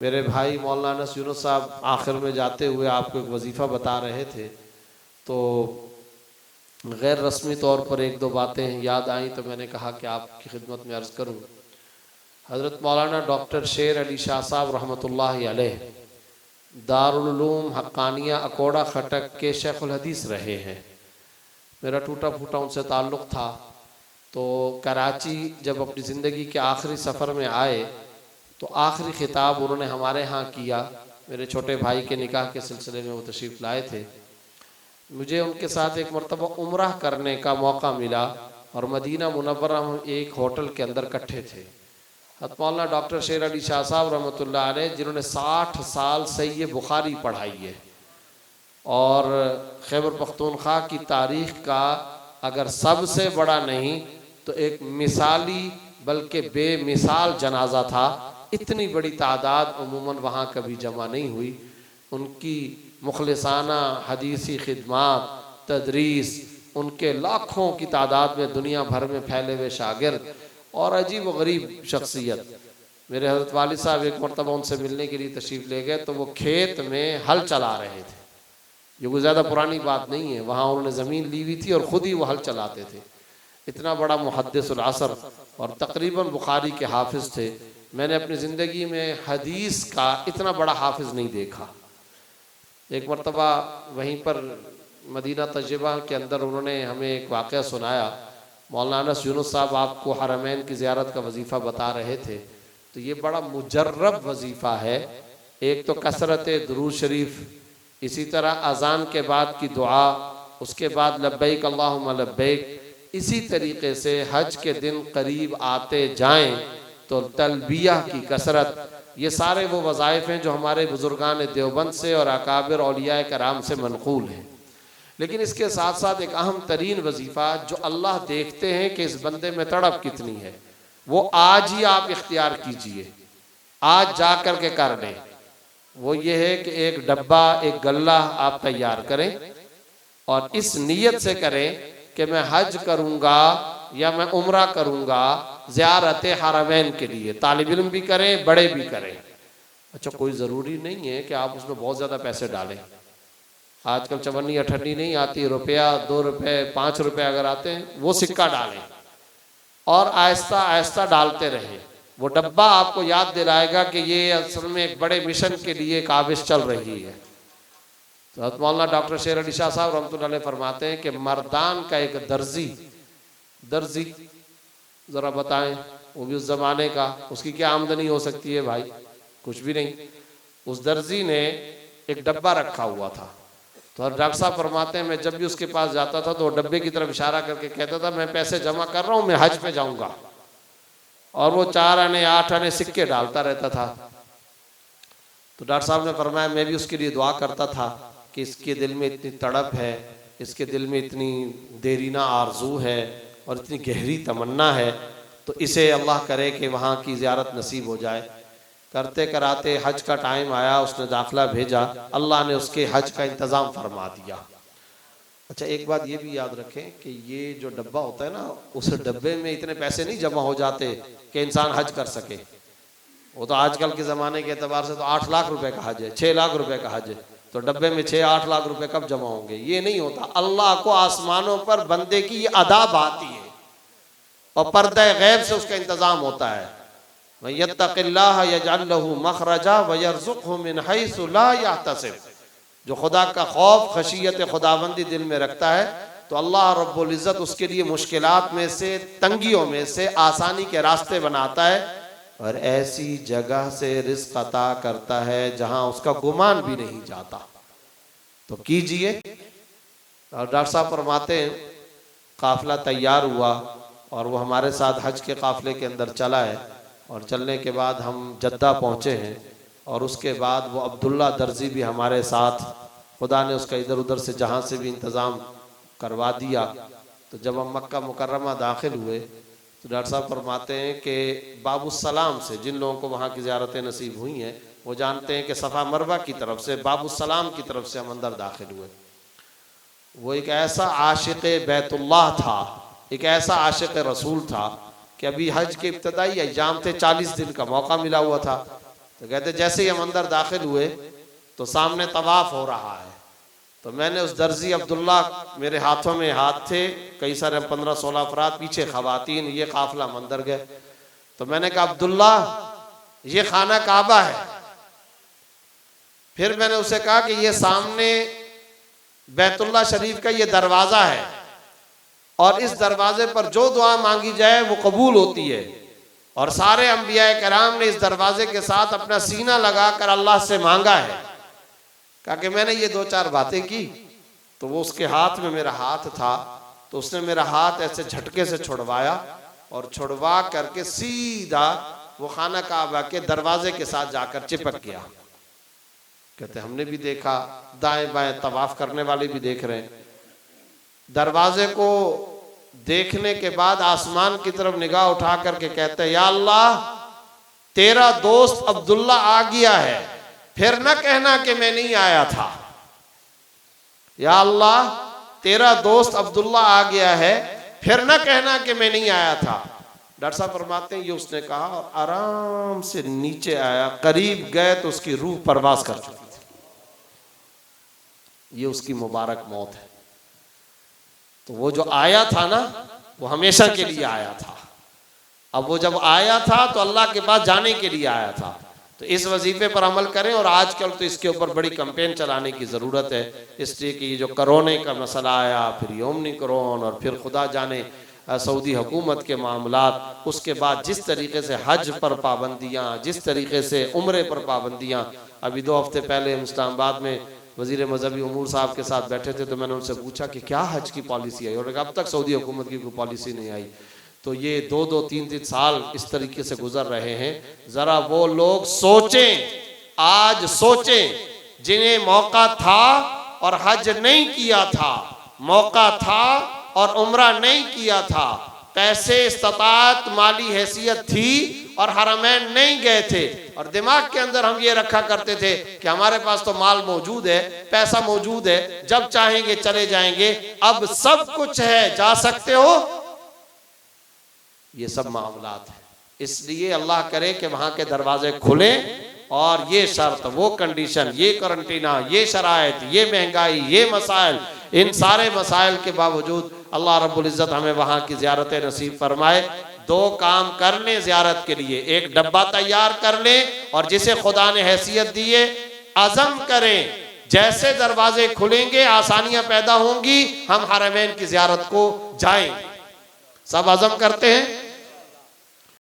मेरे भाई मौलाना यूनुस साहब आखिर में जाते हुए आपको एक वजीफ़ा बता रहे थे, तो गैर रस्मी तौर पर एक दो बातें याद आई तो मैंने कहा कि आपकी खिदमत में अर्ज़ करूं। हज़रत मौलाना डॉक्टर शेर अली शाह साहब रहमतुल्लाहि अलैह दारुल उलूम हक्कानिया अकोड़ा खटक के शेखुल हदीस रहे हैं। मेरा टूटा फूटा उनसे ताल्लुक़ था। तो कराची जब अपनी ज़िंदगी के आखिरी सफ़र में आए तो आखिरी खिताब उन्होंने हमारे यहाँ किया। मेरे छोटे भाई के निकाह के सिलसिले में वो तशरीफ़ लाए थे। मुझे उनके साथ एक मरतबा उम्रह करने का मौका मिला और मदीना मुनव्वरा हम एक होटल के अंदर इकट्ठे थे। हज़रत मौलाना डॉक्टर शेर अली शाह साहब रहमतुल्लाह अलैह जिन्होंने 60 साल सही बुखारी पढ़ाई है और खैबर पख्तूनख्वा की तारीख़ का अगर सबसे बड़ा नहीं तो एक मिसाली बल्कि बेमिसाल जनाजा था। इतनी बड़ी तादाद उमूमन वहाँ कभी जमा नहीं हुई। उनकी मुखलिसाना हदीसी खिदमात तदरीस, उनके लाखों की तादाद में दुनिया भर में फैले हुए शागिर्द और अजीब व गरीब शख्सियत। मेरे हज़रत वालिद साहब एक मरतबा उनसे मिलने के लिए तशरीफ़ ले गए तो वो खेत में हल चला रहे थे। ये कोई ज़्यादा पुरानी बात नहीं है, वहाँ उन्होंने ज़मीन ली हुई थी और ख़ुद ही वो हल चलाते थे। इतना बड़ा मुहद्दिसुल असर और तकरीबन बुखारी के हाफिज़ थे। मैंने अपनी ज़िंदगी में हदीस का इतना बड़ा हाफिज़ नहीं देखा। एक मरतबा वहीं पर मदीना तजर्बा के अंदर उन्होंने हमें एक वाक़या सुनाया। मौलाना यूनुस साहब आपको हरमैन की ज़ियारत का वजीफ़ा बता रहे थे, तो ये बड़ा मुजर्रब वजीफ़ा है। एक तो कसरत दुरूद शरीफ, इसी तरह अज़ान के बाद की दुआ, उसके बाद लब्बैक अल्लाहुम्मा लब्बैक। इसी तरीके से हज के दिन करीब आते जाएं तो तलबिया की कसरत, ये सारे वो वज़ाइफ़ हैं जो हमारे बुज़ुर्गान देवबंद से और अकाबिर औलिया कराम से मनक़ूल हैं। लेकिन इसके साथ साथ एक अहम तरीन वजीफ़ा जो अल्लाह देखते हैं कि इस बंदे में तड़प कितनी है, वो आज ही आप इख्तियार कीजिए, आज जा कर के कर लें। वो ये है कि एक डब्बा एक गल्ला आप तैयार करें और इस नीयत से करें कि मैं हज करूँगा या मैं उम्रा करूँगा ज़ियारत हरमैन के लिए। तालिब इल्म भी करें, बड़े भी करें। अच्छा, कोई ज़रूरी नहीं है कि आप उसमें बहुत ज़्यादा पैसे डालें। आजकल चवन्नी अठन्नी नहीं आती, रुपया 2 रुपये 5 रुपये अगर आते हैं वो सिक्का डालें और आहिस्ता आहिस्ता डालते रहें। वो डब्बा आपको याद दिलाएगा कि ये असल में एक बड़े मिशन के लिए काबिज़ चल रही है। तो हज़रत मौलाना डॉक्टर शेर अली शाह साहब रहमतुल्लाह अलैह फरमाते हैं कि मर्दान का एक दर्जी ज़रा बताएं, वो भी उस ज़माने का, उसकी क्या आमदनी हो सकती है भाई? कुछ भी नहीं। उस दर्जी ने एक डब्बा रखा हुआ था। तो डॉक्टर साहब फरमाते हैं मैं जब भी उसके पास जाता था तो वो डब्बे की तरफ इशारा करके कहता था मैं पैसे जमा कर रहा हूँ, मैं हज पे जाऊँगा। और वो 4 आने 8 आने सिक्के डालता रहता था। तो डॉक्टर साहब ने फरमाया मैं भी उसके लिए दुआ करता था कि इसके दिल में इतनी तड़प है, इसके दिल में इतनी देरीना आरजू है और इतनी गहरी तमन्ना है, तो इसे अल्लाह करे कि वहाँ की ज़ियारत नसीब हो जाए। करते कराते हज का टाइम आया, उसने दाखिला भेजा, अल्लाह ने उसके हज का इंतज़ाम फरमा दिया। अच्छा, एक बात ये भी याद रखें कि ये जो डब्बा होता है ना, उस डब्बे में इतने पैसे नहीं जमा हो जाते कि इंसान हज कर सके। वो तो आजकल के ज़माने के एतबार से तो 8 लाख रुपए का हज है, 6 लाख रुपए का हज है, तो डब्बे में 6-8 लाख रुपए कब जमा होंगे? ये नहीं होता। अल्लाह को आसमानों पर बंदे की ये अदाब आती है और पर्दा गैब से उसका इंतज़ाम होता है। वयत्तक़िल्लाह यजअल लहू मखरजा वयरज़ुक़हु मिन हैसु ला यहतसिब। जो खुदा का खौफ खशियत खुदाबंदी दिल में रखता है तो अल्लाह रब्बुल इज़्ज़त उसके लिए मुश्किलात में से, तंगियों में से आसानी के रास्ते बनाता है और ऐसी जगह से रिज़्क़ अता करता है जहां उसका गुमान भी नहीं जाता। तो कीजिए। और डॉक्टर साहब फरमाते हैं काफ़िला तैयार हुआ और वो हमारे साथ हज के काफ़िले के अंदर चला है और चलने के बाद हम जद्दा पहुँचे हैं और उसके बाद वो अब्दुल्ला दर्जी भी हमारे साथ, खुदा ने उसका इधर उधर से जहाँ से भी इंतज़ाम करवा दिया। तो जब हम मक्का मुकर्रमा दाखिल हुए तो डॉक्टर साहब फरमाते हैं कि बाबुस्सलाम से, जिन लोगों को वहाँ की ज़ियारतें नसीब हुई हैं वो जानते हैं कि सफ़ा मरवा की तरफ से, बाबुस्सलाम की तरफ से हम अंदर दाखिल हुए। वो एक ऐसा आशिक़ बैतुल्लाह था, एक ऐसा आशिक़ रसूल था कि अभी हज के इब्तदाई अय्याम थे, 40 दिन का मौका मिला हुआ था। तो कहते जैसे ही हम अंदर दाखिल हुए तो सामने तवाफ हो रहा है। तो मैंने उस दर्जी अब्दुल्ला, मेरे हाथों में हाथ थे, कई सारे 15-16 अफराद, पीछे खवातीन, ये काफिला हम अंदर गए। तो मैंने कहा अब्दुल्ला ये खाना काबा है। फिर मैंने उसे कहा कि ये सामने बैतुल्लाह शरीफ का ये दरवाजा है और इस दरवाजे पर जो दुआ मांगी जाए वो कबूल होती है, और सारे अंबिया कराम ने इस दरवाजे के साथ अपना सीना लगाकर अल्लाह से मांगा है। कहा कि मैंने ये 2-4 बातें की तो वो उसके हाथ में मेरा हाथ था, तो उसने मेरा हाथ ऐसे झटके से छुड़वाया और छुड़वा करके सीधा वो खाना काबा के दरवाजे के साथ जाकर चिपक गया। कहते हमने भी देखा, दाएं बाएं तवाफ करने वाले भी देख रहे हैं। दरवाजे को देखने के बाद आसमान की तरफ निगाह उठा करके कहते हैं या अल्लाह तेरा दोस्त अब्दुल्ला आ गया है, फिर न कहना कि मैं नहीं आया था। या अल्लाह तेरा दोस्त अब्दुल्ला आ गया है, फिर न कहना कि मैं नहीं आया था। डॉक्टर साहब फरमाते हैं ये उसने कहा और आराम से नीचे आया। करीब गए तो उसकी रूह परवास कर चुकी थी। ये उसकी मुबारक मौत है। तो वो जो आया था ना, वो हमेशा के लिए आया था। अब वो जब आया था तो अल्लाह के पास जाने के लिए आया था। तो इस वजीफे पर अमल करें, और आजकल तो इसके ऊपर बड़ी कैंपेन चलाने की ज़रूरत है, इसलिए कि ये जो कोरोना का मसला आया, फिर योमनी कोरोन, और फिर खुदा जाने सऊदी हुकूमत के मामलात, उसके बाद जिस तरीके से हज पर पाबंदियाँ, जिस तरीके से उम्रे पर पाबंदियाँ। अभी 2 हफ्ते पहले हम इस्लामाबाद में वज़ीर मजहबी उमूर साहब के साथ बैठे थे, तो मैंने उनसे पूछा कि क्या हज की पॉलिसी आई, और अब तक सऊदी हुकूमत की कोई पॉलिसी नहीं आई। तो ये 2-2, 3-3 साल इस तरीके से गुजर रहे हैं। ज़रा वो लोग सोचें, आज सोचें जिन्हें मौका था और हज नहीं किया था, मौका था और उम्रा नहीं किया था, पैसे, इस्तात, माली हैसियत थी और हरमैन नहीं गए थे, और दिमाग के अंदर हम ये रखा करते थे कि हमारे पास तो माल मौजूद है, पैसा मौजूद है, जब चाहेंगे चले जाएंगे। अब सब कुछ है, जा सकते हो। ये सब मामलात है। इसलिए अल्लाह करे कि वहां के दरवाजे खुले, और ये शर्त, वो कंडीशन, ये क्वारंटीना, ये शराइत, ये महंगाई, ये मसाइल, इन सारे मसाइल के बावजूद अल्लाह रब्बुल इज़्ज़त हमें वहां की ज़ियारत नसीब फरमाए। 2 काम कर लें ज़ियारत के लिए, एक डब्बा तैयार कर लें, और जिसे खुदा ने हैसियत दी है अज़म करें, जैसे दरवाजे खुलेंगे आसानियां पैदा होंगी, हम हरमैन की ज़ियारत को जाएंगे। सब अज़म करते हैं।